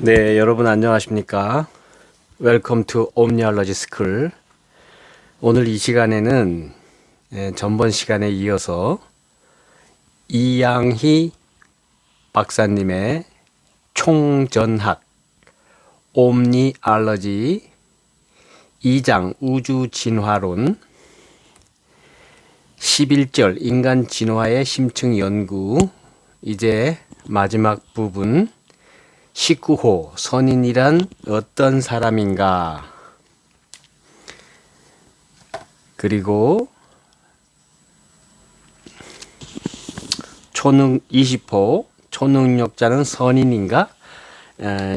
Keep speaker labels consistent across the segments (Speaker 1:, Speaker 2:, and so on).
Speaker 1: 네, 여러분 안녕하십니까? Welcome to Omniology School. 오늘 이 시간에는 전번 시간에 이어서 이양희 박사님의 총전학 옴니알러지 2장 우주진화론 11절 인간 진화의 심층 연구, 이제 마지막 부분 19호 선인이란 어떤 사람인가, 그리고 초능 20호 초능력자는 선인인가,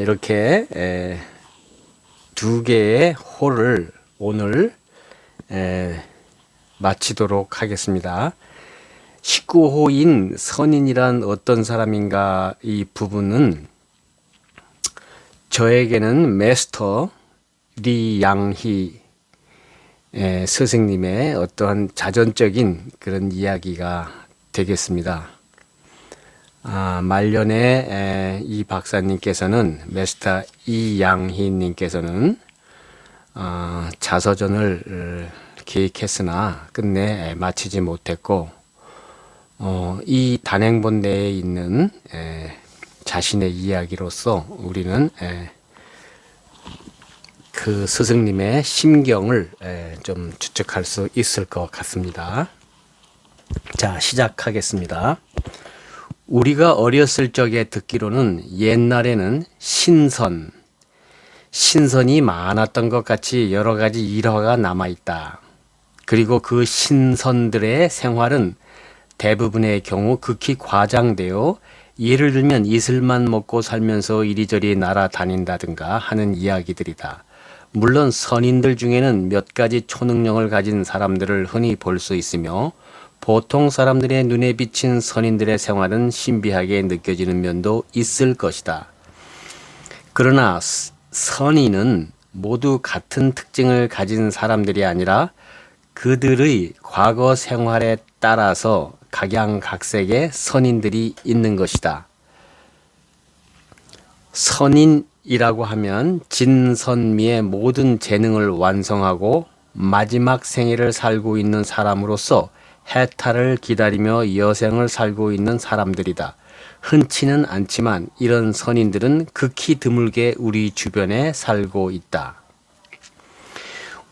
Speaker 1: 이렇게 두 개의 호를 오늘 마치도록 하겠습니다. 19호인 선인이란 어떤 사람인가, 이 부분은 저에게는 마스터 리양희 스승님의 어떠한 자전적인 그런 이야기가 되겠습니다. 말년에 이 박사님께서는, 마스터 이양희 님께서는 자서전을 계획했으나 끝내 마치지 못했고, 이 단행본 내에 있는 자신의 이야기로서 우리는 그 스승님의 심경을 좀 추측할 수 있을 것 같습니다. 자, 시작하겠습니다. 우리가 어렸을 적에 듣기로는 옛날에는 신선이 많았던 것 같이 여러 가지 일화가 남아있다. 그리고 그 신선들의 생활은 대부분의 경우 극히 과장되어, 예를 들면 이슬만 먹고 살면서 이리저리 날아다닌다든가 하는 이야기들이다. 물론 선인들 중에는 몇 가지 초능력을 가진 사람들을 흔히 볼 수 있으며, 보통 사람들의 눈에 비친 선인들의 생활은 신비하게 느껴지는 면도 있을 것이다. 그러나 선인은 모두 같은 특징을 가진 사람들이 아니라 그들의 과거 생활에 따라서 각양각색의 선인들이 있는 것이다. 선인이라고 하면 진선미의 모든 재능을 완성하고 마지막 생애를 살고 있는 사람으로서 해탈을 기다리며 여생을 살고 있는 사람들이다. 흔치는 않지만 이런 선인들은 극히 드물게 우리 주변에 살고 있다.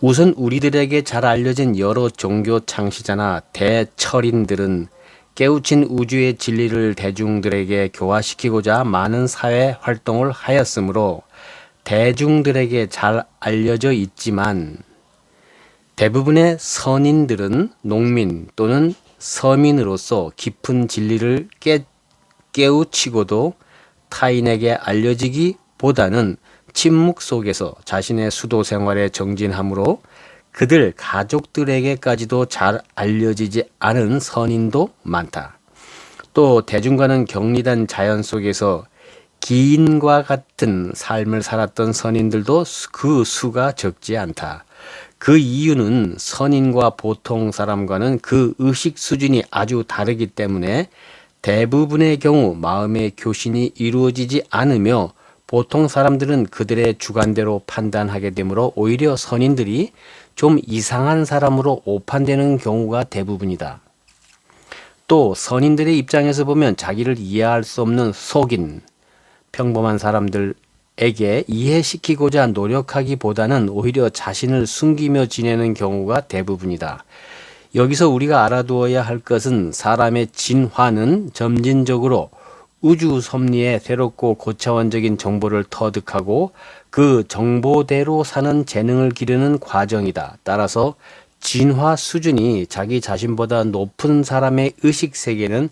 Speaker 1: 우선 우리들에게 잘 알려진 여러 종교 창시자나 대철인들은 깨우친 우주의 진리를 대중들에게 교화시키고자 많은 사회 활동을 하였으므로 대중들에게 잘 알려져 있지만, 대부분의 선인들은 농민 또는 서민으로서 깊은 진리를 깨우치고도 타인에게 알려지기보다는 침묵 속에서 자신의 수도 생활에 정진함으로 그들 가족들에게까지도 잘 알려지지 않은 선인도 많다. 또 대중과는 격리된 자연 속에서 기인과 같은 삶을 살았던 선인들도 그 수가 적지 않다. 그 이유는 선인과 보통 사람과는 그 의식 수준이 아주 다르기 때문에 대부분의 경우 마음의 교신이 이루어지지 않으며, 보통 사람들은 그들의 주관대로 판단하게 되므로 오히려 선인들이 좀 이상한 사람으로 오판되는 경우가 대부분이다. 또 선인들의 입장에서 보면 자기를 이해할 수 없는 속인 평범한 사람들에게 이해시키고자 노력하기보다는 오히려 자신을 숨기며 지내는 경우가 대부분이다. 여기서 우리가 알아두어야 할 것은, 사람의 진화는 점진적으로 우주 섭리에 새롭고 고차원적인 정보를 터득하고 그 정보대로 사는 재능을 기르는 과정이다. 따라서 진화 수준이 자기 자신보다 높은 사람의 의식 세계는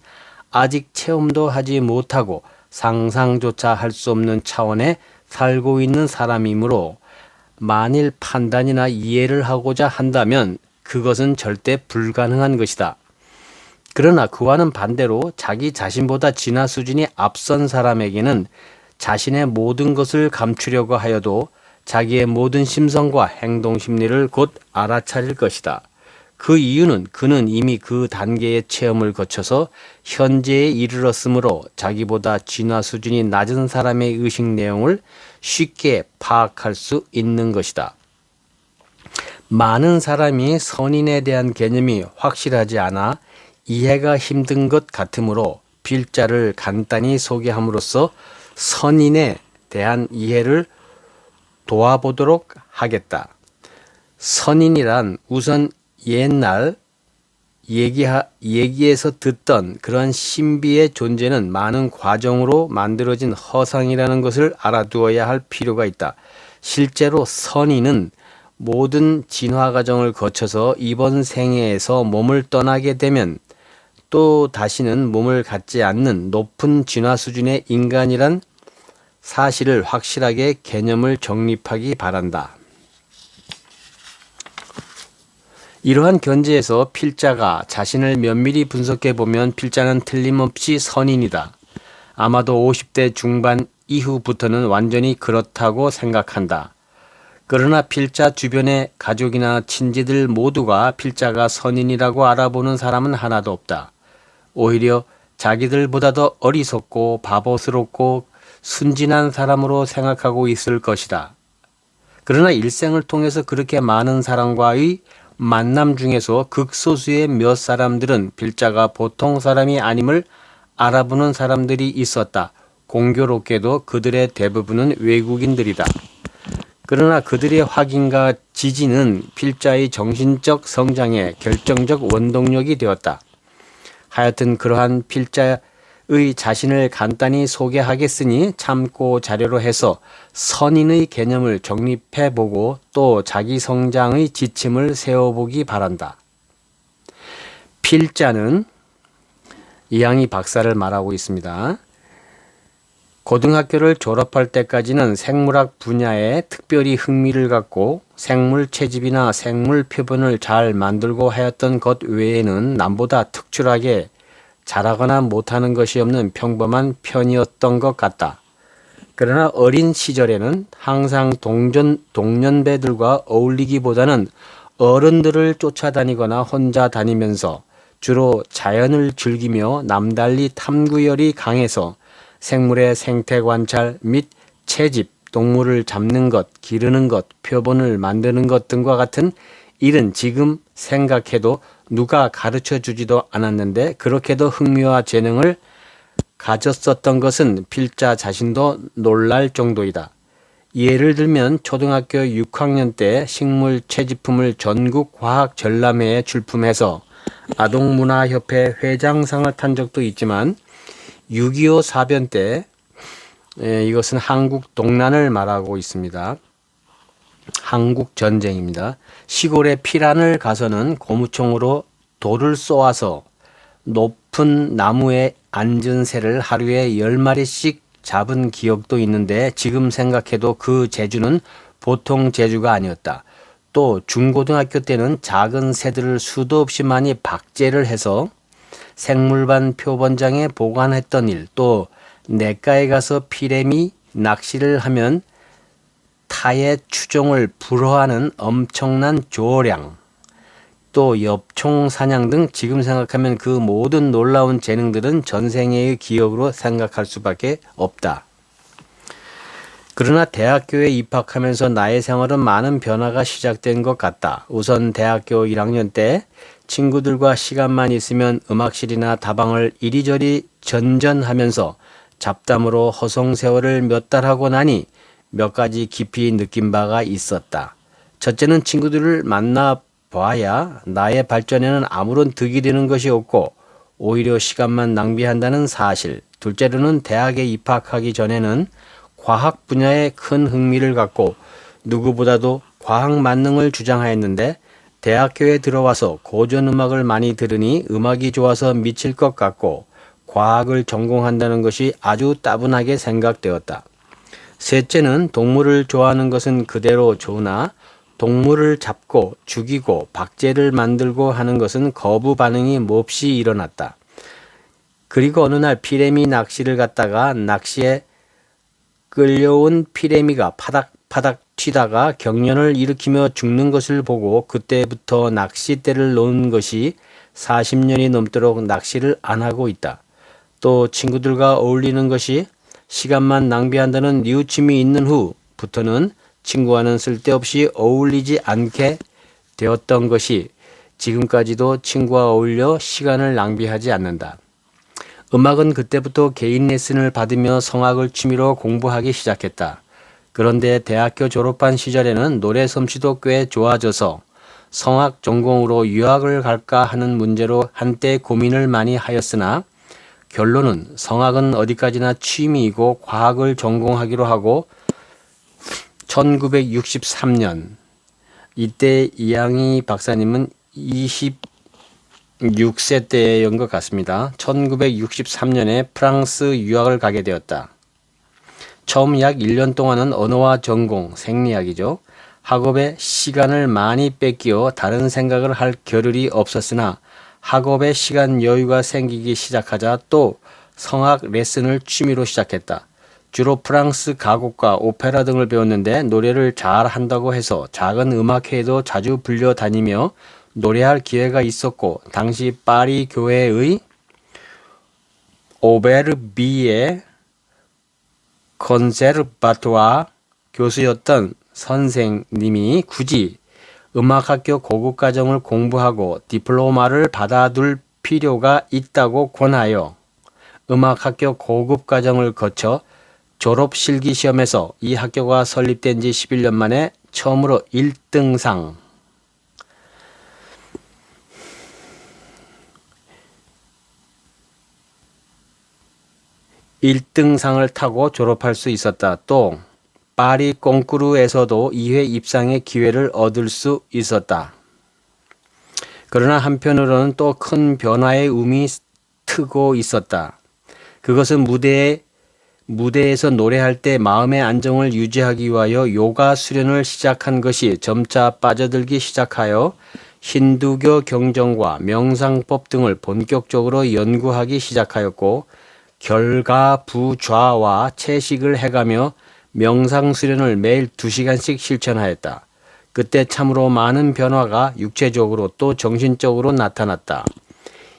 Speaker 1: 아직 체험도 하지 못하고 상상조차 할 수 없는 차원에 살고 있는 사람이므로, 만일 판단이나 이해를 하고자 한다면 그것은 절대 불가능한 것이다. 그러나 그와는 반대로 자기 자신보다 진화 수준이 앞선 사람에게는 자신의 모든 것을 감추려고 하여도 자기의 모든 심성과 행동 심리를 곧 알아차릴 것이다. 그 이유는 그는 이미 그 단계의 체험을 거쳐서 현재에 이르렀으므로 자기보다 진화 수준이 낮은 사람의 의식 내용을 쉽게 파악할 수 있는 것이다. 많은 사람이 선인에 대한 개념이 확실하지 않아 이해가 힘든 것 같으므로 필자를 간단히 소개함으로써 선인에 대한 이해를 도와보도록 하겠다. 선인이란 우선 옛날 얘기에서 듣던 그런 신비의 존재는 많은 과정으로 만들어진 허상이라는 것을 알아두어야 할 필요가 있다. 실제로 선인은 모든 진화 과정을 거쳐서 이번 생애에서 몸을 떠나게 되면 또 다시는 몸을 갖지 않는 높은 진화 수준의 인간이란 사실을 확실하게 개념을 정립하기 바란다. 이러한 견지에서 필자가 자신을 면밀히 분석해 보면 필자는 틀림없이 선인이다. 아마도 50대 중반 이후부터는 완전히 그렇다고 생각한다. 그러나 필자 주변의 가족이나 친지들 모두가 필자가 선인이라고 알아보는 사람은 하나도 없다. 오히려 자기들보다 더 어리석고 바보스럽고 순진한 사람으로 생각하고 있을 것이다. 그러나 일생을 통해서 그렇게 많은 사람과의 만남 중에서 극소수의 몇 사람들은 필자가 보통 사람이 아님을 알아보는 사람들이 있었다. 공교롭게도 그들의 대부분은 외국인들이다. 그러나 그들의 확인과 지지는 필자의 정신적 성장에 결정적 원동력이 되었다. 하여튼 그러한 필자의 자신을 간단히 소개하겠으니 참고 자료로 해서 선인의 개념을 정립해보고 또 자기 성장의 지침을 세워보기 바란다. 필자는 이양희 박사를 말하고 있습니다. 고등학교를 졸업할 때까지는 생물학 분야에 특별히 흥미를 갖고 생물 채집이나 생물 표본을 잘 만들고 하였던 것 외에는 남보다 특출하게 잘하거나 못하는 것이 없는 평범한 편이었던 것 같다. 그러나 어린 시절에는 항상 동년배들과 어울리기보다는 어른들을 쫓아다니거나 혼자 다니면서 주로 자연을 즐기며 남달리 탐구열이 강해서 생물의 생태 관찰 및 채집, 동물을 잡는 것, 기르는 것, 표본을 만드는 것 등과 같은 일은 지금 생각해도 누가 가르쳐 주지도 않았는데 그렇게도 흥미와 재능을 가졌었던 것은 필자 자신도 놀랄 정도이다. 예를 들면 초등학교 6학년 때 식물 채집품을 전국 과학 전람회에 출품해서 아동문화협회 회장상을 탄 적도 있지만 6.25 사변 때 이것은 한국 동란을 말하고 있습니다. 한국 전쟁입니다. 시골에 피란을 가서는 고무총으로 돌을 쏘아서 높은 나무에 앉은 새를 하루에 10마리씩 잡은 기억도 있는데 지금 생각해도 그 재주는 보통 재주가 아니었다. 또 중고등학교 때는 작은 새들을 수도 없이 많이 박제를 해서 생물반 표본장에 보관했던 일, 또 냇가에 가서 피레미 낚시를 하면 타의 추종을 불허하는 엄청난 조량, 또 엽총 사냥 등 지금 생각하면 그 모든 놀라운 재능들은 전생애의 기억으로 생각할 수밖에 없다. 그러나 대학교에 입학하면서 나의 생활은 많은 변화가 시작된 것 같다. 우선 대학교 1학년 때 친구들과 시간만 있으면 음악실이나 다방을 이리저리 전전하면서 잡담으로 허송세월을 몇 달 하고 나니 몇 가지 깊이 느낀 바가 있었다. 첫째는 친구들을 만나봐야 나의 발전에는 아무런 득이 되는 것이 없고 오히려 시간만 낭비한다는 사실. 둘째로는 대학에 입학하기 전에는 과학 분야에 큰 흥미를 갖고 누구보다도 과학 만능을 주장하였는데 대학교에 들어와서 고전음악을 많이 들으니 음악이 좋아서 미칠 것 같고 과학을 전공한다는 것이 아주 따분하게 생각되었다. 셋째는 동물을 좋아하는 것은 그대로 좋으나 동물을 잡고 죽이고 박제를 만들고 하는 것은 거부 반응이 몹시 일어났다. 그리고 어느 날 피레미 낚시를 갔다가 낚시에 끌려온 피레미가 파닥파닥 튀다가 경련을 일으키며 죽는 것을 보고 그때부터 낚싯대를 놓은 것이 40년이 넘도록 낚시를 안 하고 있다. 또 친구들과 어울리는 것이 시간만 낭비한다는 뉘우침이 있는 후부터는 친구와는 쓸데없이 어울리지 않게 되었던 것이 지금까지도 친구와 어울려 시간을 낭비하지 않는다. 음악은 그때부터 개인 레슨을 받으며 성악을 취미로 공부하기 시작했다. 그런데 대학교 졸업한 시절에는 노래 솜씨도 꽤 좋아져서 성악 전공으로 유학을 갈까 하는 문제로 한때 고민을 많이 하였으나 결론은 성악은 어디까지나 취미이고 과학을 전공하기로 하고 1963년 이때 이양희 박사님은 26세 때였던 것 같습니다. 1963년에 프랑스 유학을 가게 되었다. 처음 약 1년 동안은 언어와 전공, 생리학이죠. 학업에 시간을 많이 뺏기어 다른 생각을 할 겨를이 없었으나 학업에 시간 여유가 생기기 시작하자 또 성악 레슨을 취미로 시작했다. 주로 프랑스 가곡과 오페라 등을 배웠는데 노래를 잘 한다고 해서 작은 음악회에도 자주 불려다니며 노래할 기회가 있었고 당시 파리 교회의 오베르비에 컨세르바토아 교수였던 선생님이 굳이 음악학교 고급과정을 공부하고 디플로마를 받아둘 필요가 있다고 권하여 음악학교 고급과정을 거쳐 졸업 실기시험에서 이 학교가 설립된 지 11년 만에 처음으로 1등상 (1등상을) 타고 졸업할 수 있었다. 또 파리 콩쿠르에서도 2회 입상의 기회를 얻을 수 있었다. 그러나 한편으로는 또 큰 변화의 움이 트고 있었다. 그것은 무대에서 노래할 때 마음의 안정을 유지하기 위하여 요가 수련을 시작한 것이 점차 빠져들기 시작하여 힌두교 경전과 명상법 등을 본격적으로 연구하기 시작하였고 결가부좌와 채식을 해가며 명상 수련을 매일 2시간씩 실천하였다. 그때 참으로 많은 변화가 육체적으로 또 정신적으로 나타났다.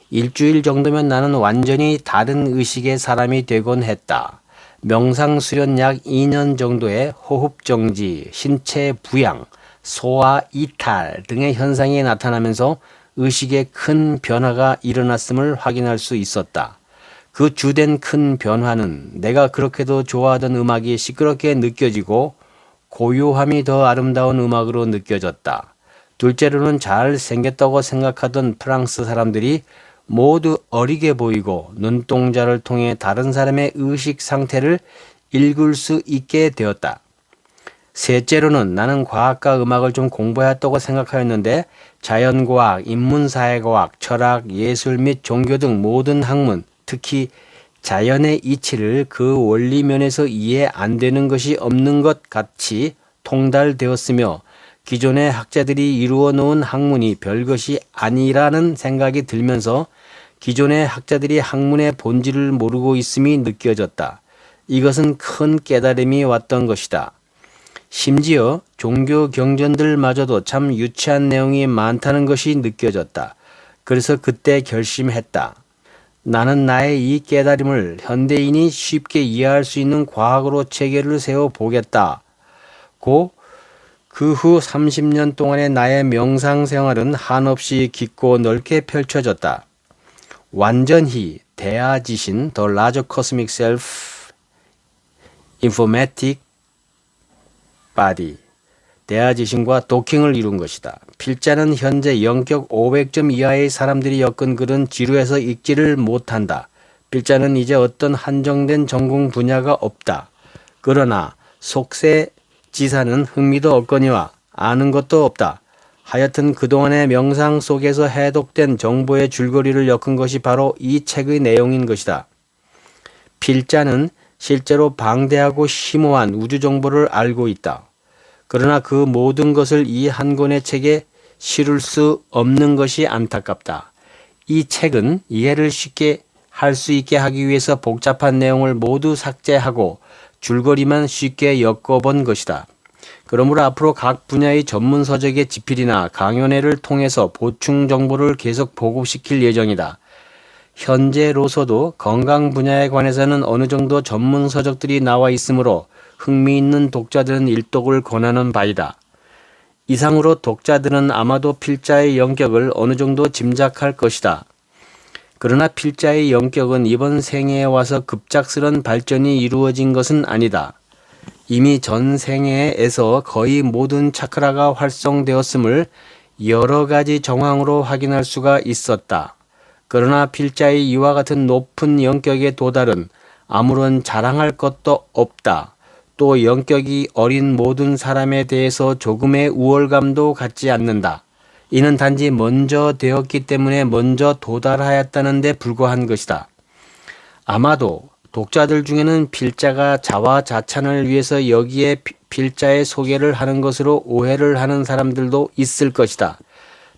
Speaker 1: 일주일 정도면 나는 완전히 다른 의식의 사람이 되곤 했다. 명상 수련 약 2년 정도의 호흡 정지, 신체 부양, 소화 이탈 등의 현상이 나타나면서 의식에 큰 변화가 일어났음을 확인할 수 있었다. 그 주된 큰 변화는 내가 그렇게도 좋아하던 음악이 시끄럽게 느껴지고 고요함이 더 아름다운 음악으로 느껴졌다. 둘째로는 잘생겼다고 생각하던 프랑스 사람들이 모두 어리게 보이고 눈동자를 통해 다른 사람의 의식 상태를 읽을 수 있게 되었다. 셋째로는 나는 과학과 음악을 좀 공부해왔다고 생각하였는데 자연과학, 인문사회과학, 철학, 예술 및 종교 등 모든 학문, 특히 자연의 이치를 그 원리면에서 이해 안 되는 것이 없는 것 같이 통달되었으며 기존의 학자들이 이루어 놓은 학문이 별것이 아니라는 생각이 들면서 기존의 학자들이 학문의 본질을 모르고 있음이 느껴졌다. 이것은 큰 깨달음이 왔던 것이다. 심지어 종교 경전들마저도 참 유치한 내용이 많다는 것이 느껴졌다. 그래서 그때 결심했다. 나는 나의 이 깨달음을 현대인이 쉽게 이해할 수 있는 과학으로 체계를 세워 보겠다고 그 후 30년 동안의 나의 명상 생활은 한없이 깊고 넓게 펼쳐졌다. 완전히 대아지신 The Larger Cosmic Self Informatic Body 대아지신과 도킹을 이룬 것이다. 필자는 현재 영격 500점 이하의 사람들이 엮은 글은 지루해서 읽지를 못한다. 필자는 이제 어떤 한정된 전공 분야가 없다. 그러나 속세지사는 흥미도 없거니와 아는 것도 없다. 하여튼 그동안의 명상 속에서 해독된 정보의 줄거리를 엮은 것이 바로 이 책의 내용인 것이다. 필자는 실제로 방대하고 심오한 우주 정보를 알고 있다. 그러나 그 모든 것을 이 한 권의 책에 실을 수 없는 것이 안타깝다. 이 책은 이해를 쉽게 할 수 있게 하기 위해서 복잡한 내용을 모두 삭제하고 줄거리만 쉽게 엮어본 것이다. 그러므로 앞으로 각 분야의 전문 서적의 집필이나 강연회를 통해서 보충 정보를 계속 보급시킬 예정이다. 현재로서도 건강 분야에 관해서는 어느 정도 전문 서적들이 나와 있으므로 흥미있는 독자들은 일독을 권하는 바이다. 이상으로 독자들은 아마도 필자의 영격을 어느 정도 짐작할 것이다. 그러나 필자의 영격은 이번 생애에 와서 급작스런 발전이 이루어진 것은 아니다. 이미 전 생애에서 거의 모든 차크라가 활성되었음을 여러 가지 정황으로 확인할 수가 있었다. 그러나 필자의 이와 같은 높은 영격에 도달은 아무런 자랑할 것도 없다. 또 영격이 어린 모든 사람에 대해서 조금의 우월감도 갖지 않는다. 이는 단지 먼저 되었기 때문에 먼저 도달하였다는 데 불과한 것이다. 아마도 독자들 중에는 필자가 자화자찬을 위해서 여기에 필자의 소개를 하는 것으로 오해를 하는 사람들도 있을 것이다.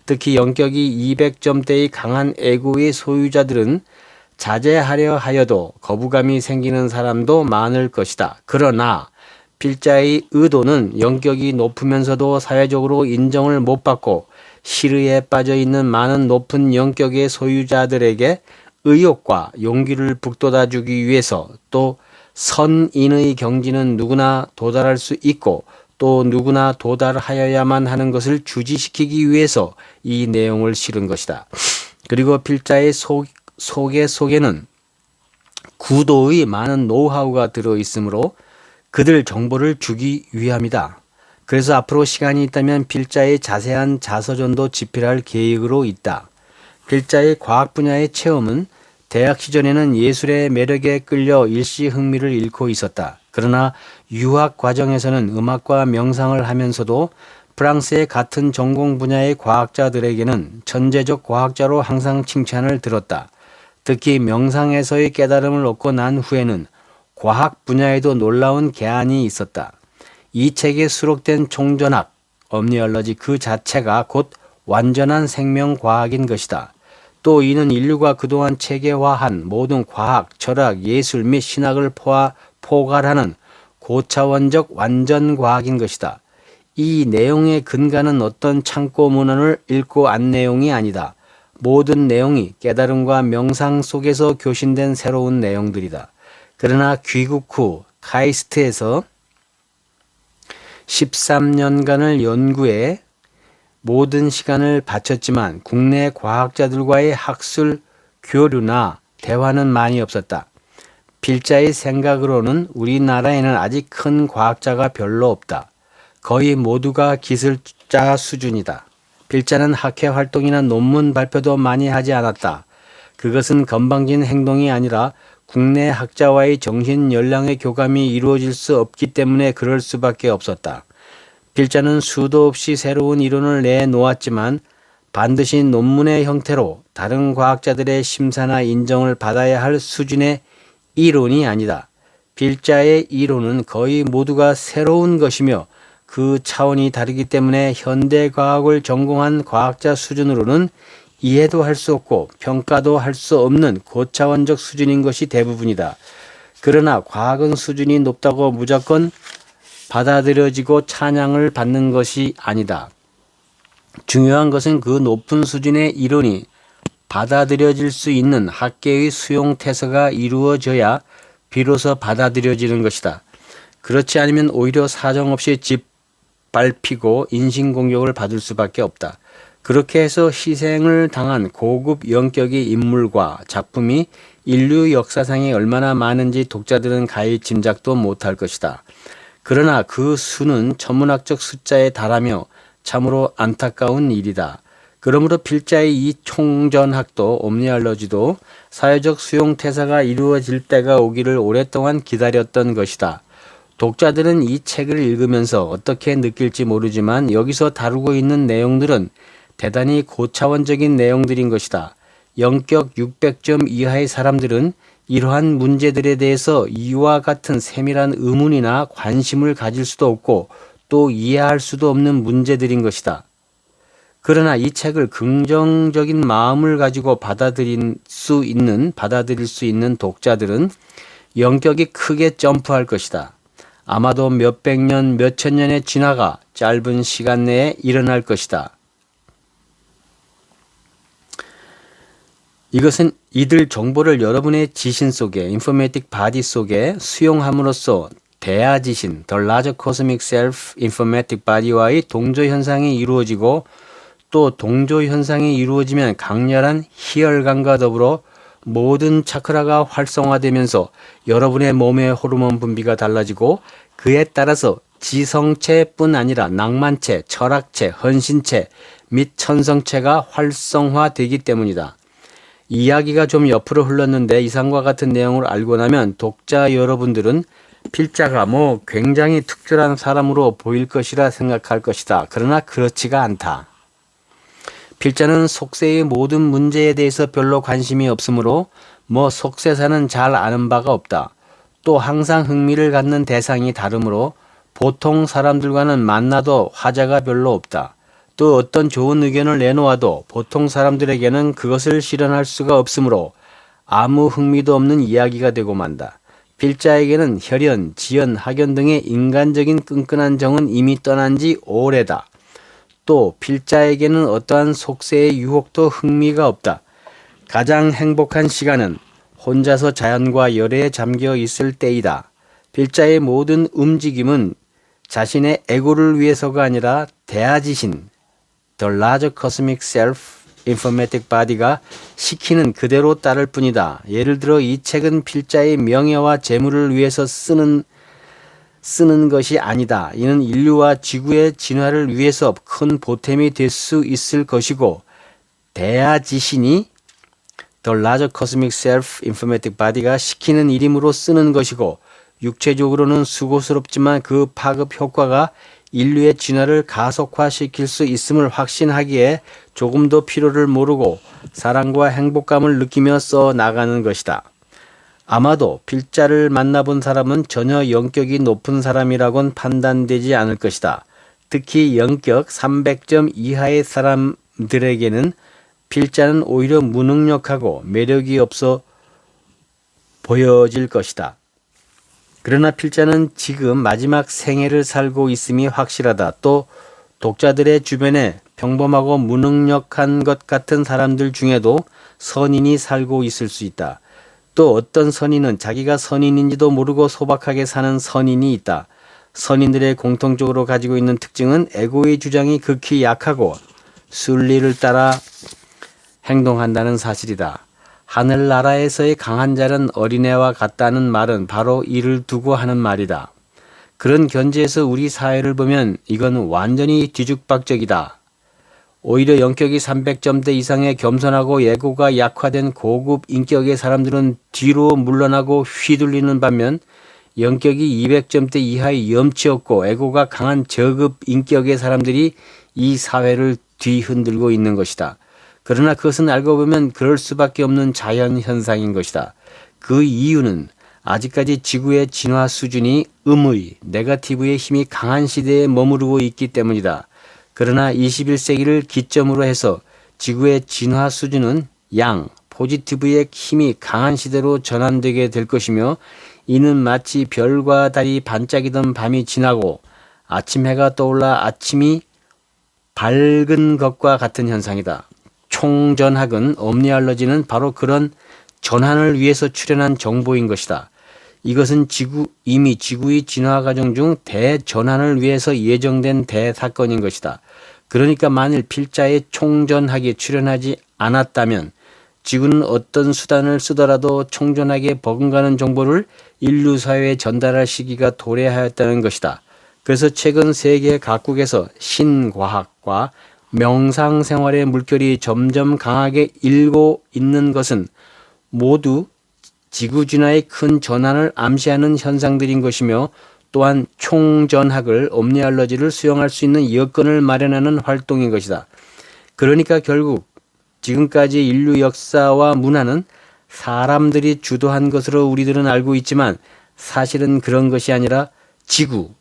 Speaker 1: 특히 영격이 200점대의 강한 애고의 소유자들은 자제하려 하여도 거부감이 생기는 사람도 많을 것이다. 그러나 필자의 의도는 영격이 높으면서도 사회적으로 인정을 못 받고 시르에 빠져 있는 많은 높은 영격의 소유자들에게 의욕과 용기를 북돋아 주기 위해서, 또 선인의 경지는 누구나 도달할 수 있고 또 누구나 도달하여야만 하는 것을 주지시키기 위해서 이 내용을 실은 것이다. 그리고 필자의 소개 속에는 구도의 많은 노하우가 들어있으므로 그들 정보를 주기 위함이다. 그래서 앞으로 시간이 있다면 필자의 자세한 자서전도 집필할 계획으로 있다. 필자의 과학 분야의 체험은 대학 시절에는 예술의 매력에 끌려 일시 흥미를 잃고 있었다. 그러나 유학 과정에서는 음악과 명상을 하면서도 프랑스의 같은 전공 분야의 과학자들에게는 천재적 과학자로 항상 칭찬을 들었다. 특히 명상에서의 깨달음을 얻고 난 후에는 과학 분야에도 놀라운 개안이 있었다. 이 책에 수록된 총전학, omniology 그 자체가 곧 완전한 생명과학인 것이다. 또 이는 인류가 그동안 체계화한 모든 과학, 철학, 예술 및 신학을 포괄하는 고차원적 완전과학인 것이다. 이 내용의 근간은 어떤 창고 문헌을 읽고 안 내용이 아니다. 모든 내용이 깨달음과 명상 속에서 교신된 새로운 내용들이다. 그러나 귀국 후 카이스트에서 13년간을 연구에 모든 시간을 바쳤지만 국내 과학자들과의 학술 교류나 대화는 많이 없었다. 필자의 생각으로는 우리나라에는 아직 큰 과학자가 별로 없다. 거의 모두가 기술자 수준이다. 필자는 학회 활동이나 논문 발표도 많이 하지 않았다. 그것은 건방진 행동이 아니라 국내 학자와의 정신 연령의 교감이 이루어질 수 없기 때문에 그럴 수밖에 없었다. 필자는 수도 없이 새로운 이론을 내놓았지만 반드시 논문의 형태로 다른 과학자들의 심사나 인정을 받아야 할 수준의 이론이 아니다. 필자의 이론은 거의 모두가 새로운 것이며 그 차원이 다르기 때문에 현대과학을 전공한 과학자 수준으로는 이해도 할 수 없고 평가도 할 수 없는 고차원적 수준인 것이 대부분이다. 그러나 과학은 수준이 높다고 무조건 받아들여지고 찬양을 받는 것이 아니다. 중요한 것은 그 높은 수준의 이론이 받아들여질 수 있는 학계의 수용 태세가 이루어져야 비로소 받아들여지는 것이다. 그렇지 않으면 오히려 사정없이 짓밟히고 인신공격을 받을 수밖에 없다. 그렇게 해서 희생을 당한 고급 영격의 인물과 작품이 인류 역사상에 얼마나 많은지 독자들은 가히 짐작도 못할 것이다. 그러나 그 수는 천문학적 숫자에 달하며 참으로 안타까운 일이다. 그러므로 필자의 이 총전학도 omniology도 사회적 수용태사가 이루어질 때가 오기를 오랫동안 기다렸던 것이다. 독자들은 이 책을 읽으면서 어떻게 느낄지 모르지만 여기서 다루고 있는 내용들은 대단히 고차원적인 내용들인 것이다. 영격 600점 이하의 사람들은 이러한 문제들에 대해서 이와 같은 세밀한 의문이나 관심을 가질 수도 없고 또 이해할 수도 없는 문제들인 것이다. 그러나 이 책을 긍정적인 마음을 가지고 받아들일 수 있는 독자들은 영격이 크게 점프할 것이다. 아마도 몇백 년, 몇천 년의 진화가 짧은 시간 내에 일어날 것이다. 이것은 이들 정보를 여러분의 지신 속에, 인포메틱 바디 속에 수용함으로써 대아지신, The Larger Cosmic Self Informatic Body와의 동조현상이 이루어지고, 또 동조현상이 이루어지면 강렬한 희열감과 더불어 모든 차크라가 활성화되면서 여러분의 몸의 호르몬 분비가 달라지고, 그에 따라서 지성체뿐 아니라 낭만체, 철학체, 헌신체 및 천성체가 활성화되기 때문이다. 이야기가 좀 옆으로 흘렀는데 이상과 같은 내용을 알고 나면 독자 여러분들은 필자가 굉장히 특별한 사람으로 보일 것이라 생각할 것이다. 그러나 그렇지가 않다. 필자는 속세의 모든 문제에 대해서 별로 관심이 없으므로 속세사는 잘 아는 바가 없다. 또 항상 흥미를 갖는 대상이 다르므로 보통 사람들과는 만나도 화자가 별로 없다. 또 어떤 좋은 의견을 내놓아도 보통 사람들에게는 그것을 실현할 수가 없으므로 아무 흥미도 없는 이야기가 되고 만다. 필자에게는 혈연, 지연, 학연 등의 인간적인 끈끈한 정은 이미 떠난 지 오래다. 또 필자에게는 어떠한 속세의 유혹도 흥미가 없다. 가장 행복한 시간은 혼자서 자연과 열애에 잠겨 있을 때이다. 필자의 모든 움직임은 자신의 에고를 위해서가 아니라 대아지신, The Larger Cosmic Self Informatic Body가 시키는 그대로 따를 뿐이다. 예를 들어 이 책은 필자의 명예와 재물을 위해서 쓰는 것이 아니다. 이는 인류와 지구의 진화를 위해서 큰 보탬이 될 수 있을 것이고, 대아지신이 The Larger Cosmic Self Informatic Body가 시키는 일임으로 쓰는 것이고, 육체적으로는 수고스럽지만 그 파급 효과가 인류의 진화를 가속화시킬 수 있음을 확신하기에 조금도 필요를 모르고 사랑과 행복감을 느끼며 써 나가는 것이다. 아마도 필자를 만나본 사람은 전혀 영격이 높은 사람이라고는 판단되지 않을 것이다. 특히 영격 300점 이하의 사람들에게는 필자는 오히려 무능력하고 매력이 없어 보여질 것이다. 그러나 필자는 지금 마지막 생애를 살고 있음이 확실하다. 또 독자들의 주변에 평범하고 무능력한 것 같은 사람들 중에도 선인이 살고 있을 수 있다. 또 어떤 선인은 자기가 선인인지도 모르고 소박하게 사는 선인이 있다. 선인들의 공통적으로 가지고 있는 특징은 에고의 주장이 극히 약하고 순리를 따라 행동한다는 사실이다. 하늘나라에서의 강한 자는 어린애와 같다는 말은 바로 이를 두고 하는 말이다. 그런 견지에서 우리 사회를 보면 이건 완전히 뒤죽박죽이다. 오히려 영격이 300점대 이상의 겸손하고 에고가 약화된 고급 인격의 사람들은 뒤로 물러나고 휘둘리는 반면, 영격이 200점대 이하의 염치 없고 에고가 강한 저급 인격의 사람들이 이 사회를 뒤흔들고 있는 것이다. 그러나 그것은 알고 보면 그럴 수밖에 없는 자연현상인 것이다. 그 이유는 아직까지 지구의 진화 수준이 음의, 네거티브의 힘이 강한 시대에 머무르고 있기 때문이다. 그러나 21세기를 기점으로 해서 지구의 진화 수준은 양, 포지티브의 힘이 강한 시대로 전환되게 될 것이며, 이는 마치 별과 달이 반짝이던 밤이 지나고 아침 해가 떠올라 아침이 밝은 것과 같은 현상이다. 총전학은 옴니알러지는 바로 그런 전환을 위해서 출현한 정보인 것이다. 이것은 이미 지구의 진화 과정 중 대전환을 위해서 예정된 대사건인 것이다. 그러니까 만일 필자의 총전학이 출현하지 않았다면 지구는 어떤 수단을 쓰더라도 총전학에 버금가는 정보를 인류 사회에 전달할 시기가 도래하였다는 것이다. 그래서 최근 세계 각국에서 신과학과 명상생활의 물결이 점점 강하게 일고 있는 것은 모두 지구 진화의 큰 전환을 암시하는 현상들인 것이며, 또한 총전학을 옴니알러지를 수용할 수 있는 여건을 마련하는 활동인 것이다. 그러니까 결국 지금까지 인류 역사와 문화는 사람들이 주도한 것으로 우리들은 알고 있지만 사실은 그런 것이 아니라 지구,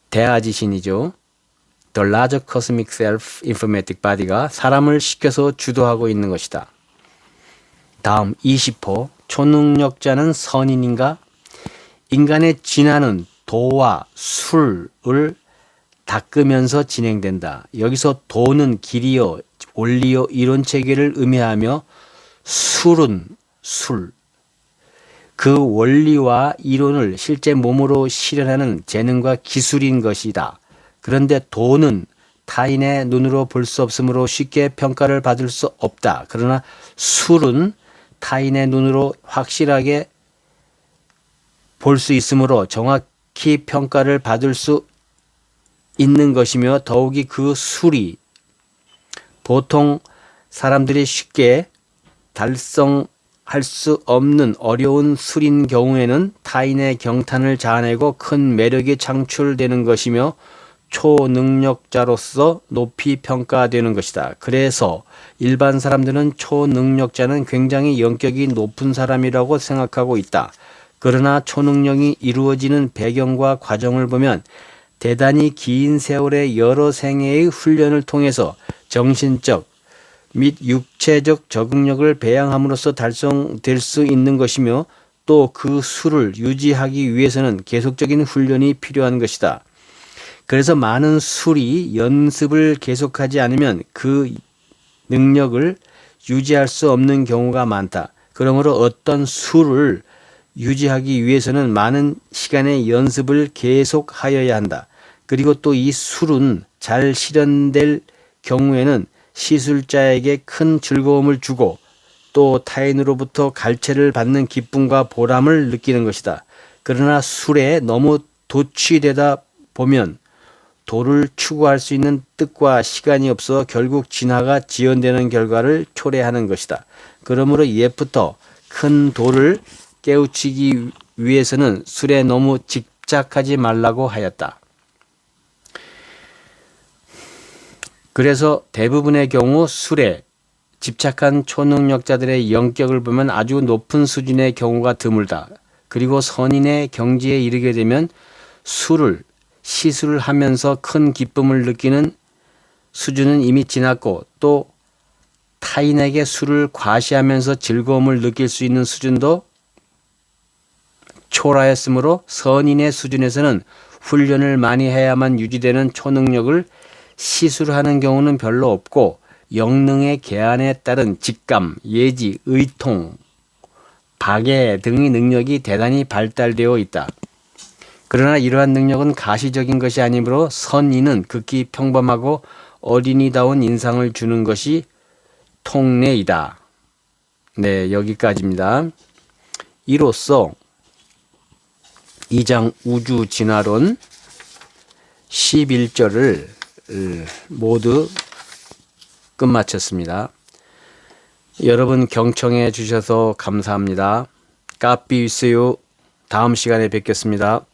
Speaker 1: 대아지신이죠. The Larger Cosmic Self Informatic Body가 사람을 시켜서 주도하고 있는 것이다. 다음 20호, 초능력자는 선인인가? 인간의 진화는 도와 술을 닦으면서 진행된다. 여기서 도는 길이요, 원리요, 이론 체계를 의미하며 술은 술. 그 원리와 이론을 실제 몸으로 실현하는 재능과 기술인 것이다. 그런데 도는 타인의 눈으로 볼 수 없으므로 쉽게 평가를 받을 수 없다. 그러나 술은 타인의 눈으로 확실하게 볼 수 있으므로 정확히 평가를 받을 수 있는 것이며 더욱이 그 술이 보통 사람들이 쉽게 달성할 수 없는 어려운 술인 경우에는 타인의 경탄을 자아내고 큰 매력이 창출되는 것이며 초능력자로서 높이 평가되는 것이다. 그래서 일반 사람들은 초능력자는 굉장히 영격이 높은 사람이라고 생각하고 있다. 그러나 초능력이 이루어지는 배경과 과정을 보면 대단히 긴 세월의 여러 생애의 훈련을 통해서 정신적 및 육체적 적응력을 배양함으로써 달성될 수 있는 것이며 또 그 수를 유지하기 위해서는 계속적인 훈련이 필요한 것이다. 그래서 많은 술이 연습을 계속하지 않으면 그 능력을 유지할 수 없는 경우가 많다. 그러므로 어떤 술을 유지하기 위해서는 많은 시간의 연습을 계속하여야 한다. 그리고 또 이 술은 잘 실현될 경우에는 시술자에게 큰 즐거움을 주고 또 타인으로부터 갈채를 받는 기쁨과 보람을 느끼는 것이다. 그러나 술에 너무 도취되다 보면 도를 추구할 수 있는 뜻과 시간이 없어 결국 진화가 지연되는 결과를 초래하는 것이다. 그러므로 옛부터 큰 도를 깨우치기 위해서는 술에 너무 집착하지 말라고 하였다. 그래서 대부분의 경우 술에 집착한 초능력자들의 영격을 보면 아주 높은 수준의 경우가 드물다. 그리고 선인의 경지에 이르게 되면 술을 시술을 하면서 큰 기쁨을 느끼는 수준은 이미 지났고 또 타인에게 술을 과시하면서 즐거움을 느낄 수 있는 수준도 초라했으므로 선인의 수준에서는 훈련을 많이 해야만 유지되는 초능력을 시술하는 경우는 별로 없고 영능의 계한에 따른 직감, 예지, 의통, 박애 등의 능력이 대단히 발달되어 있다. 그러나 이러한 능력은 가시적인 것이 아니므로 선인은 극히 평범하고 어린이다운 인상을 주는 것이 통례이다. 네, 여기까지입니다. 이로써 2장 우주진화론 11절을 모두 끝마쳤습니다. 여러분 경청해 주셔서 감사합니다. 까삐 위스요. 다음 시간에 뵙겠습니다.